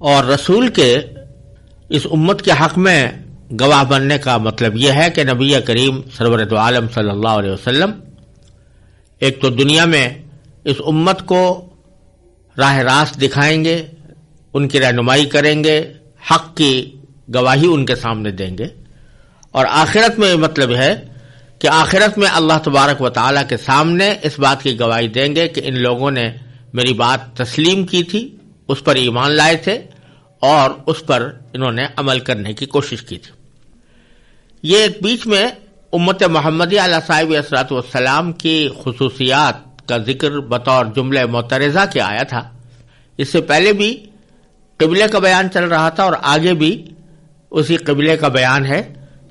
اور رسول کے اس امت کے حق میں گواہ بننے کا مطلب یہ ہے کہ نبی کریم سرور دو عالم صلی اللہ علیہ وسلم ایک تو دنیا میں اس امت کو راہ راست دکھائیں گے، ان کی رہنمائی کریں گے، حق کی گواہی ان کے سامنے دیں گے، اور آخرت میں یہ مطلب ہے کہ آخرت میں اللہ تبارک و تعالیٰ کے سامنے اس بات کی گواہی دیں گے کہ ان لوگوں نے میری بات تسلیم کی تھی، اس پر ایمان لائے تھے اور اس پر انہوں نے عمل کرنے کی کوشش کی تھی۔ یہ ایک بیچ میں امت محمدی علیہ صاحب الصلوۃ والسلام کی خصوصیات کا ذکر بطور جملہ معترضہ کے آیا تھا۔ اس سے پہلے بھی قبلے کا بیان چل رہا تھا اور آگے بھی اسی قبلے کا بیان ہے۔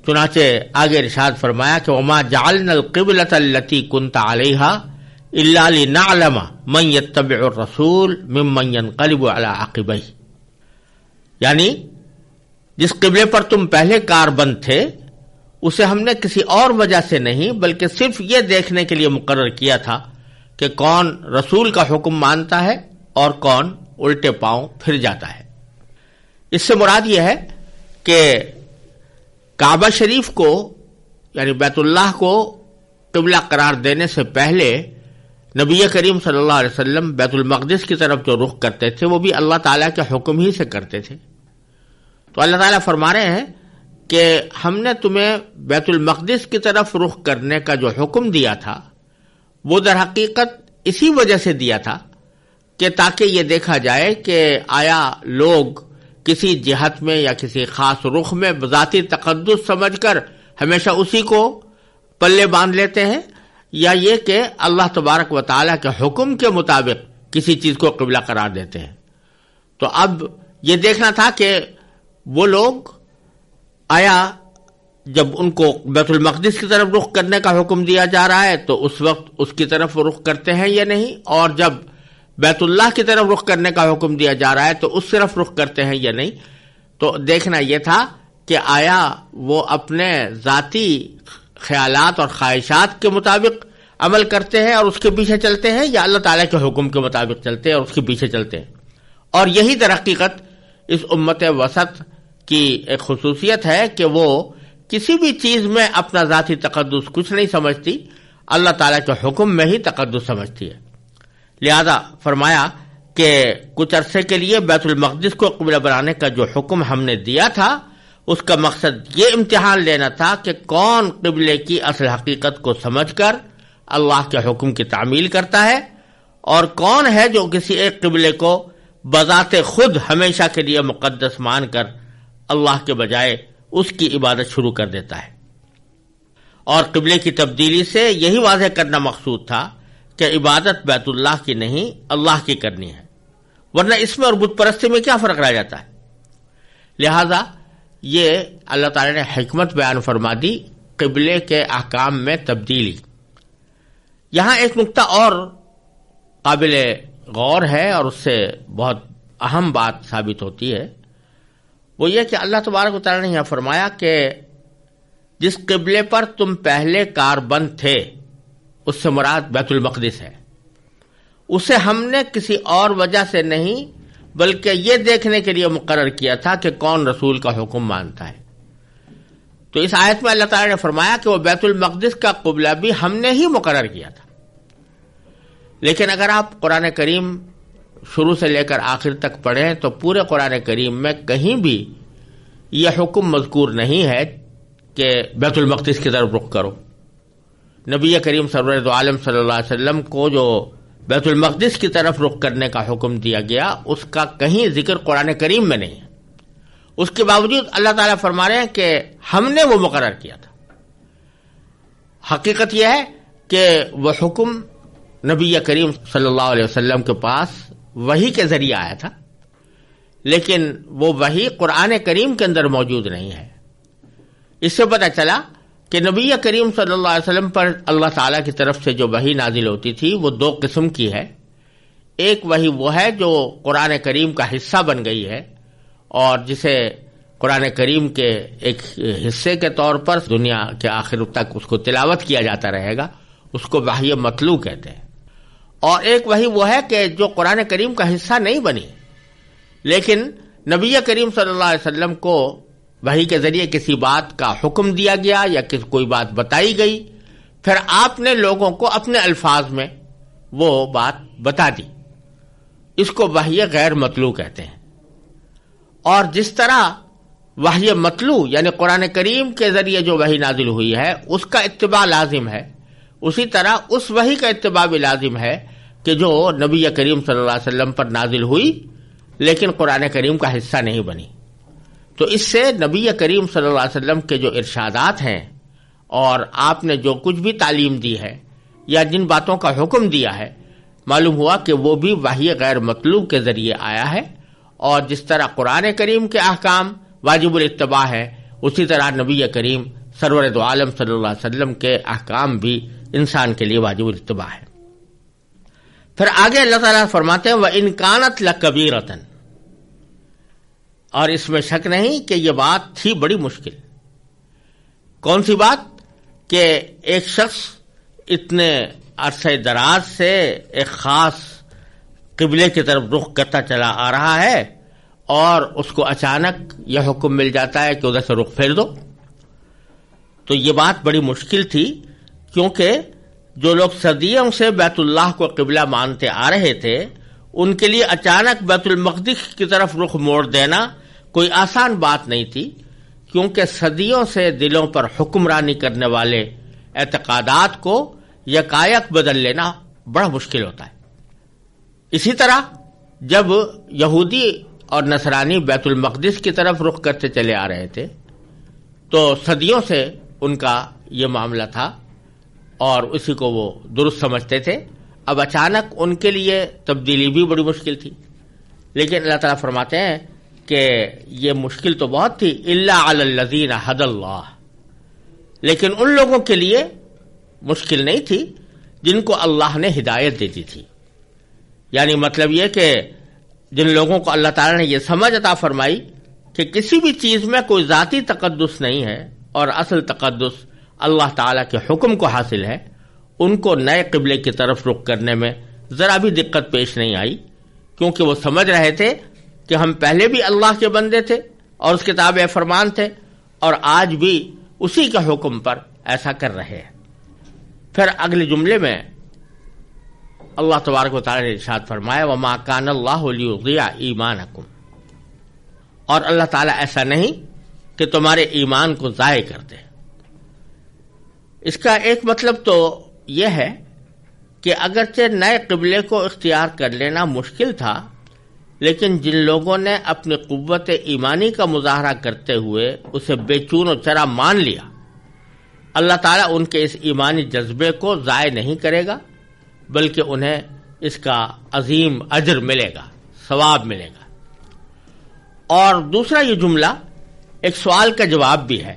چنانچہ آگے ارشاد فرمایا کہ وما جعلنا القبلۃ التي كنت عليها الا لنعلم من يتبع الرسول ممن ينقلب على عقبيه، یعنی جس قبلے پر تم پہلے کاربند تھے اسے ہم نے کسی اور وجہ سے نہیں بلکہ صرف یہ دیکھنے کے لیے مقرر کیا تھا کہ کون رسول کا حکم مانتا ہے اور کون الٹے پاؤں پھر جاتا ہے۔ اس سے مراد یہ ہے کہ کعبہ شریف کو یعنی بیت اللہ کو قبلہ قرار دینے سے پہلے نبی کریم صلی اللہ علیہ وسلم بیت المقدس کی طرف جو رخ کرتے تھے وہ بھی اللہ تعالیٰ کے حکم ہی سے کرتے تھے۔ تو اللہ تعالیٰ فرما رہے ہیں کہ ہم نے تمہیں بیت المقدس کی طرف رخ کرنے کا جو حکم دیا تھا وہ در حقیقت اسی وجہ سے دیا تھا کہ تاکہ یہ دیکھا جائے کہ آیا لوگ کسی جہت میں یا کسی خاص رخ میں ذاتی تقدس سمجھ کر ہمیشہ اسی کو پلے باندھ لیتے ہیں، یا یہ کہ اللہ تبارک و تعالیٰ کے حکم کے مطابق کسی چیز کو قبلہ قرار دیتے ہیں۔ تو اب یہ دیکھنا تھا کہ وہ لوگ آیا جب ان کو بیت المقدس کی طرف رخ کرنے کا حکم دیا جا رہا ہے تو اس وقت اس کی طرف رخ کرتے ہیں یا نہیں، اور جب بیت اللہ کی طرف رخ کرنے کا حکم دیا جا رہا ہے تو اس طرف رخ کرتے ہیں یا نہیں۔ تو دیکھنا یہ تھا کہ آیا وہ اپنے ذاتی خیالات اور خواہشات کے مطابق عمل کرتے ہیں اور اس کے پیچھے چلتے ہیں، یا اللہ تعالیٰ کے حکم کے مطابق چلتے ہیں اور اس کے پیچھے چلتے ہیں۔ اور یہی در حقیقت اس امت وسط کی ایک خصوصیت ہے کہ وہ کسی بھی چیز میں اپنا ذاتی تقدس کچھ نہیں سمجھتی، اللہ تعالیٰ کے حکم میں ہی تقدس سمجھتی ہے۔ لہذا فرمایا کہ کچھ عرصے کے لیے بیت المقدس کو قبلہ بنانے کا جو حکم ہم نے دیا تھا اس کا مقصد یہ امتحان لینا تھا کہ کون قبلے کی اصل حقیقت کو سمجھ کر اللہ کے حکم کی تعمیل کرتا ہے اور کون ہے جو کسی ایک قبلے کو بذات خود ہمیشہ کے لیے مقدس مان کر اللہ کے بجائے اس کی عبادت شروع کر دیتا ہے۔ اور قبلے کی تبدیلی سے یہی واضح کرنا مقصود تھا کہ عبادت بیت اللہ کی نہیں اللہ کی کرنی ہے، ورنہ اس میں اور بت پرستی میں کیا فرق رہ جاتا ہے۔ لہذا یہ اللہ تعالی نے حکمت بیان فرما دی قبلے کے احکام میں تبدیلی۔ یہاں ایک نقطہ اور قابل غور ہے اور اس سے بہت اہم بات ثابت ہوتی ہے، وہ یہ کہ اللہ تبارک و تعالی نے یہاں فرمایا کہ جس قبلے پر تم پہلے کاربند تھے اس سے مراد بیت المقدس ہے، اسے ہم نے کسی اور وجہ سے نہیں بلکہ یہ دیکھنے کے لیے مقرر کیا تھا کہ کون رسول کا حکم مانتا ہے۔ تو اس آیت میں اللہ تعالی نے فرمایا کہ وہ بیت المقدس کا قبلہ بھی ہم نے ہی مقرر کیا تھا، لیکن اگر آپ قرآن کریم شروع سے لے کر آخر تک پڑھیں تو پورے قرآن کریم میں کہیں بھی یہ حکم مذکور نہیں ہے کہ بیت المقدس کی طرف رخ کرو۔ نبی کریم سرور دو عالم صلی اللہ علیہ وسلم کو جو بیت المقدس کی طرف رخ کرنے کا حکم دیا گیا اس کا کہیں ذکر قرآن کریم میں نہیں ہے۔ اس کے باوجود اللہ تعالیٰ فرما رہے ہیں کہ ہم نے وہ مقرر کیا تھا۔ حقیقت یہ ہے کہ وہ حکم نبی کریم صلی اللہ علیہ وسلم کے پاس وحی کے ذریعے آیا تھا، لیکن وہ وحی قرآن کریم کے اندر موجود نہیں ہے۔ اس سے پتہ چلا کہ نبی کریم صلی اللہ علیہ وسلم پر اللہ تعالیٰ کی طرف سے جو وحی نازل ہوتی تھی وہ دو قسم کی ہے۔ ایک وحی وہ ہے جو قرآن کریم کا حصہ بن گئی ہے اور جسے قرآن کریم کے ایک حصے کے طور پر دنیا کے آخر تک اس کو تلاوت کیا جاتا رہے گا، اس کو وحی مطلوع کہتے ہیں۔ اور ایک وحی وہ ہے کہ جو قرآن کریم کا حصہ نہیں بنی لیکن نبی کریم صلی اللہ علیہ وسلم کو وحی کے ذریعے کسی بات کا حکم دیا گیا یا کوئی بات بتائی گئی، پھر آپ نے لوگوں کو اپنے الفاظ میں وہ بات بتا دی، اس کو وحی غیر مطلوع کہتے ہیں۔ اور جس طرح وحی مطلوع یعنی قرآن کریم کے ذریعے جو وحی نازل ہوئی ہے اس کا اتباع لازم ہے، اسی طرح اس وحی کا اتباع بھی لازم ہے کہ جو نبی کریم صلی اللہ علیہ وسلم پر نازل ہوئی لیکن قرآن کریم کا حصہ نہیں بنی۔ تو اس سے نبی کریم صلی اللہ علیہ وسلم کے جو ارشادات ہیں اور آپ نے جو کچھ بھی تعلیم دی ہے یا جن باتوں کا حکم دیا ہے، معلوم ہوا کہ وہ بھی وحی غیر مطلوب کے ذریعے آیا ہے، اور جس طرح قرآن کریم کے احکام واجب الاتباع ہے، اسی طرح نبی کریم سرور دو عالم صلی اللہ علیہ وسلم کے احکام بھی انسان کے لیے واجب الاتباع ہے۔ پھر آگے اللہ تعالیٰ فرماتے ہیں وَإِن كَانَتْ لَكَبِيرَةً، اور اس میں شک نہیں کہ یہ بات تھی بڑی مشکل۔ کون سی بات؟ کہ ایک شخص اتنے عرصہ دراز سے ایک خاص قبلے کی طرف رخ کرتا چلا آ رہا ہے اور اس کو اچانک یہ حکم مل جاتا ہے کہ ادھر سے رخ پھیر دو۔ تو یہ بات بڑی مشکل تھی، کیونکہ جو لوگ صدیوں سے بیت اللہ کو قبلہ مانتے آ رہے تھے ان کے لیے اچانک بیت المقدس کی طرف رخ موڑ دینا کوئی آسان بات نہیں تھی، کیونکہ صدیوں سے دلوں پر حکمرانی کرنے والے اعتقادات کو یکایک بدل لینا بڑا مشکل ہوتا ہے۔ اسی طرح جب یہودی اور نصرانی بیت المقدس کی طرف رخ کرتے چلے آ رہے تھے تو صدیوں سے ان کا یہ معاملہ تھا اور اسی کو وہ درست سمجھتے تھے۔ اب اچانک ان کے لیے تبدیلی بھی بڑی مشکل تھی، لیکن اللہ تعالیٰ فرماتے ہیں کہ یہ مشکل تو بہت تھی، الا علی الذین ھدی اللہ، لیکن ان لوگوں کے لیے مشکل نہیں تھی جن کو اللہ نے ہدایت دے دی تھی۔ یعنی مطلب یہ کہ جن لوگوں کو اللہ تعالیٰ نے یہ سمجھ عطا فرمائی کہ کسی بھی چیز میں کوئی ذاتی تقدس نہیں ہے اور اصل تقدس اللہ تعالیٰ کے حکم کو حاصل ہے، ان کو نئے قبلے کی طرف رخ کرنے میں ذرا بھی دقت پیش نہیں آئی، کیونکہ وہ سمجھ رہے تھے کہ ہم پہلے بھی اللہ کے بندے تھے اور اس کے تابع فرمان تھے، اور آج بھی اسی کے حکم پر ایسا کر رہے ہیں۔ پھر اگلے جملے میں اللہ تبارک و تعالی نے ارشاد فرمایا وَمَا كَانَ اللَّهُ لِيُضِيعَ إِيمَانَكُمْ، اور اللہ تعالیٰ ایسا نہیں کہ تمہارے ایمان کو ضائع کر دے۔ اس کا ایک مطلب تو یہ ہے کہ اگرچہ نئے قبلے کو اختیار کر لینا مشکل تھا، لیکن جن لوگوں نے اپنی قوت ایمانی کا مظاہرہ کرتے ہوئے اسے بے چون و چرا مان لیا، اللہ تعالیٰ ان کے اس ایمانی جذبے کو ضائع نہیں کرے گا، بلکہ انہیں اس کا عظیم اجر ملے گا، ثواب ملے گا۔ اور دوسرا یہ جملہ ایک سوال کا جواب بھی ہے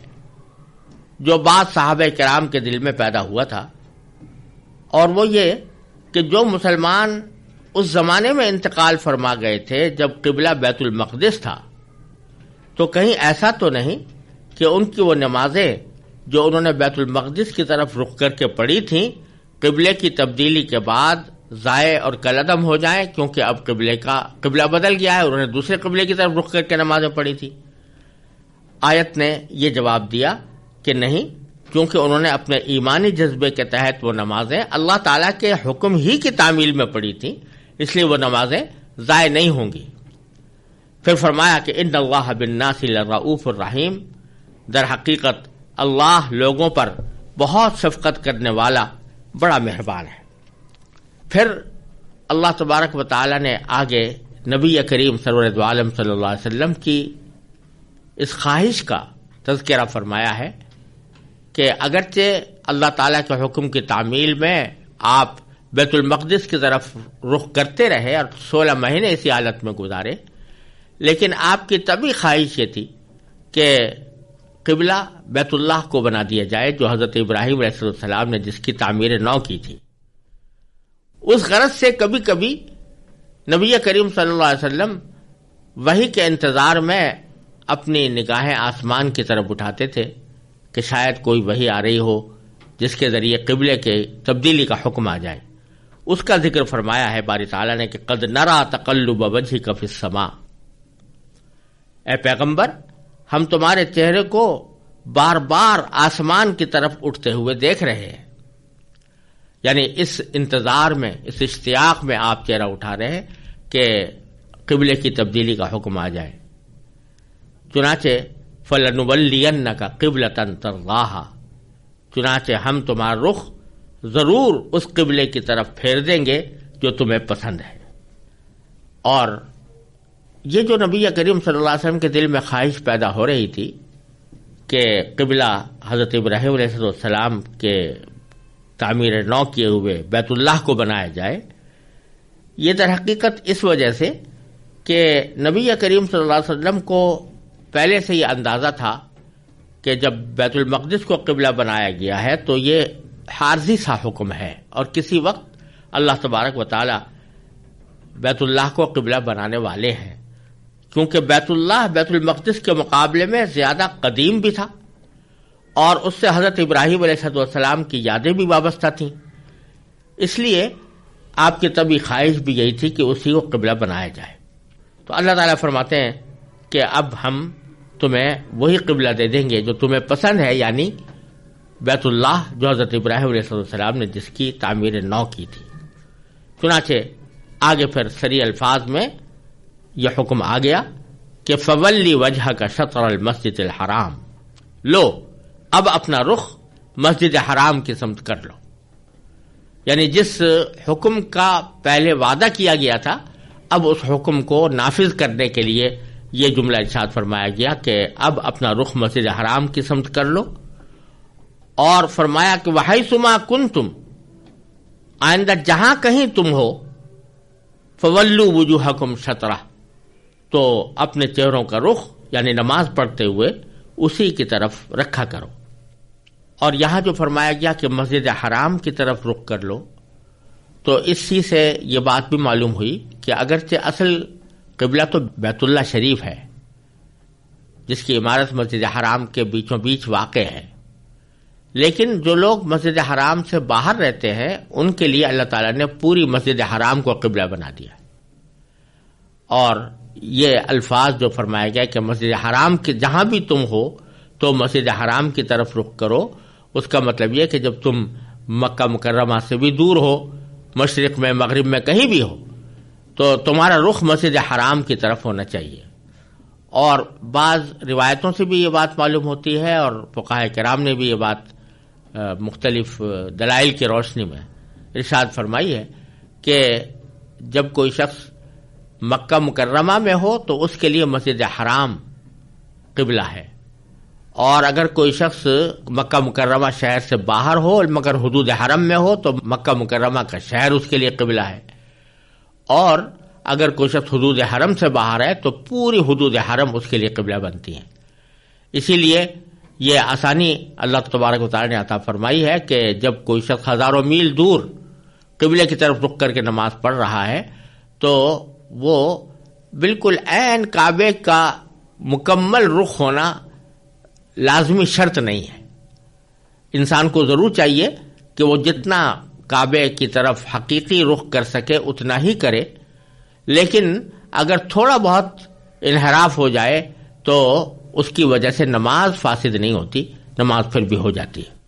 جو بعض صحابہ کرام کے دل میں پیدا ہوا تھا، اور وہ یہ کہ جو مسلمان اس زمانے میں انتقال فرما گئے تھے جب قبلہ بیت المقدس تھا، تو کہیں ایسا تو نہیں کہ ان کی وہ نمازیں جو انہوں نے بیت المقدس کی طرف رخ کر کے پڑھی تھیں قبلے کی تبدیلی کے بعد ضائع اور کالعدم ہو جائیں، کیونکہ اب قبلہ بدل گیا ہے، انہوں نے دوسرے قبلے کی طرف رخ کر کے نمازیں پڑھی تھی۔ آیت نے یہ جواب دیا کہ نہیں، کیونکہ انہوں نے اپنے ایمانی جذبے کے تحت وہ نمازیں اللہ تعالیٰ کے حکم ہی کی تعمیل میں پڑھی تھیں، اس لیے وہ نمازیں ضائع نہیں ہوں گی۔ پھر فرمایا کہ ان اللہ بالناس لرؤوف الرحیم، در حقیقت اللہ لوگوں پر بہت شفقت کرنے والا بڑا مہربان ہے۔ پھر اللہ تبارک و تعالی نے آگے نبی کریم سرور دو عالم صلی اللہ علیہ وسلم کی اس خواہش کا تذکرہ فرمایا ہے کہ اگرچہ اللہ تعالیٰ کے حکم کی تعمیل میں آپ بیت المقدس کی طرف رخ کرتے رہے اور 16 مہینے اسی حالت میں گزارے، لیکن آپ کی طبی خواہش یہ تھی کہ قبلہ بیت اللہ کو بنا دیا جائے جو حضرت ابراہیم علیہ السلام نے جس کی تعمیر نو کی تھی۔ اس غرض سے کبھی کبھی نبی کریم صلی اللہ علیہ وسلم وحی کے انتظار میں اپنی نگاہیں آسمان کی طرف اٹھاتے تھے کہ شاید کوئی وحی آ رہی ہو جس کے ذریعے قبلے کے تبدیلی کا حکم آ جائے۔ اس کا ذکر فرمایا ہے باری تعالیٰ نے کہ قد نرى تقلب وجهك في السماء، اے پیغمبر ہم تمہارے چہرے کو بار بار آسمان کی طرف اٹھتے ہوئے دیکھ رہے ہیں، یعنی اس انتظار میں، اس اشتیاق میں آپ چہرہ اٹھا رہے ہیں کہ قبلے کی تبدیلی کا حکم آ جائے۔ چنانچہ فَلَنُوَلِّيَنَّكَ قِبْلَةً تَرْضَاهَا، چنانچہ ہم تمہارا رخ ضرور اس قبلے کی طرف پھیر دیں گے جو تمہیں پسند ہے۔ اور یہ جو نبی کریم صلی اللہ علیہ وسلم کے دل میں خواہش پیدا ہو رہی تھی کہ قبلہ حضرت ابراہیم علیہ السلام کے تعمیر نو کیے ہوئے بیت اللہ کو بنایا جائے، یہ در حقیقت اس وجہ سے کہ نبی کریم صلی اللہ علیہ وسلم کو پہلے سے یہ اندازہ تھا کہ جب بیت المقدس کو قبلہ بنایا گیا ہے تو یہ عارضی سا حکم ہے، اور کسی وقت اللہ تبارک و تعالی بیت اللہ کو قبلہ بنانے والے ہیں، کیونکہ بیت اللہ بیت المقدس کے مقابلے میں زیادہ قدیم بھی تھا اور اس سے حضرت ابراہیم علیہ السلام کی یادیں بھی وابستہ تھیں، اس لیے آپ کی طبی خواہش بھی یہی تھی کہ اسی کو قبلہ بنایا جائے۔ تو اللہ تعالیٰ فرماتے ہیں کہ اب ہم تمہیں وہی قبلہ دے دیں گے جو تمہیں پسند ہے، یعنی بیت اللہ جو حضرت ابراہیم علیہ السلام نے جس کی تعمیر نو کی تھی۔ چنانچہ آگے پھر صریح الفاظ میں یہ حکم آ گیا کہ فولی وجہ کا شطر المسجد الحرام، لو اب اپنا رخ مسجد حرام کی سمت کر لو، یعنی جس حکم کا پہلے وعدہ کیا گیا تھا اب اس حکم کو نافذ کرنے کے لیے یہ جملہ ارشاد فرمایا گیا کہ اب اپنا رخ مسجد حرام کی سمت کر لو، اور فرمایا کہ وحیثما کنتم، آئندہ جہاں کہیں تم ہو، فولوا وجوہکم شطرہ، تو اپنے چہروں کا رخ یعنی نماز پڑھتے ہوئے اسی کی طرف رکھا کرو۔ اور یہاں جو فرمایا گیا کہ مسجد حرام کی طرف رخ کر لو، تو اسی سے یہ بات بھی معلوم ہوئی کہ اگرچہ اصل قبلہ تو بیت اللہ شریف ہے جس کی عمارت مسجد حرام کے بیچوں بیچ واقع ہے، لیکن جو لوگ مسجد حرام سے باہر رہتے ہیں ان کے لیے اللہ تعالیٰ نے پوری مسجد حرام کو قبلہ بنا دیا، اور یہ الفاظ جو فرمایا گیا کہ مسجد حرام کے جہاں بھی تم ہو تو مسجد حرام کی طرف رخ کرو، اس کا مطلب یہ کہ جب تم مکہ مکرمہ سے بھی دور ہو، مشرق میں مغرب میں کہیں بھی ہو، تو تمہارا رخ مسجد حرام کی طرف ہونا چاہیے۔ اور بعض روایتوں سے بھی یہ بات معلوم ہوتی ہے، اور فقہاء کرام نے بھی یہ بات مختلف دلائل کی روشنی میں ارشاد فرمائی ہے کہ جب کوئی شخص مکہ مکرمہ میں ہو تو اس کے لیے مسجد حرام قبلہ ہے، اور اگر کوئی شخص مکہ مکرمہ شہر سے باہر ہو مگر حدود حرم میں ہو تو مکہ مکرمہ کا شہر اس کے لیے قبلہ ہے، اور اگر کوئی شخص حدود حرم سے باہر ہے تو پوری حدود حرم اس کے لیے قبلہ بنتی ہیں۔ اسی لیے یہ آسانی اللہ تبارک و تعالی نے عطا فرمائی ہے کہ جب کوئی شخص ہزاروں میل دور قبلے کی طرف رخ کر کے نماز پڑھ رہا ہے تو وہ بالکل عین کعبے کا مکمل رخ ہونا لازمی شرط نہیں ہے، انسان کو ضرور چاہیے کہ وہ جتنا کعبے کی طرف حقیقی رخ کر سکے اتنا ہی کرے، لیکن اگر تھوڑا بہت انحراف ہو جائے تو اس کی وجہ سے نماز فاسد نہیں ہوتی، نماز پھر بھی ہو جاتی ہے۔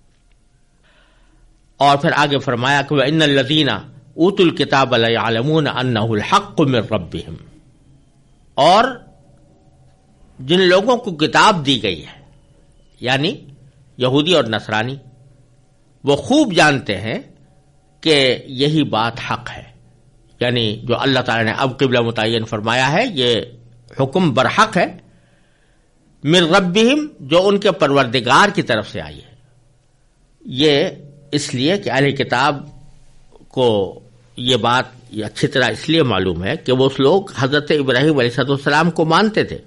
اور پھر آگے فرمایا کہ وَإِنَّ الَّذِينَ أُوتُوا الْكِتَابَ لَيَعْلَمُونَ أَنَّهُ الْحَقُّ مِنْ رَبِّهِمْ، اور جن لوگوں کو کتاب دی گئی ہے یعنی یہودی اور نصرانی، وہ خوب جانتے ہیں کہ یہی بات حق ہے، یعنی جو اللہ تعالی نے اب قبلہ متعین فرمایا ہے یہ حکم برحق ہے، من ربہم، جو ان کے پروردگار کی طرف سے آئی ہے۔ یہ اس لیے کہ اہل کتاب کو یہ بات اچھی طرح اس لیے معلوم ہے کہ وہ لوگ حضرت ابراہیم علیہ السلام کو مانتے تھے،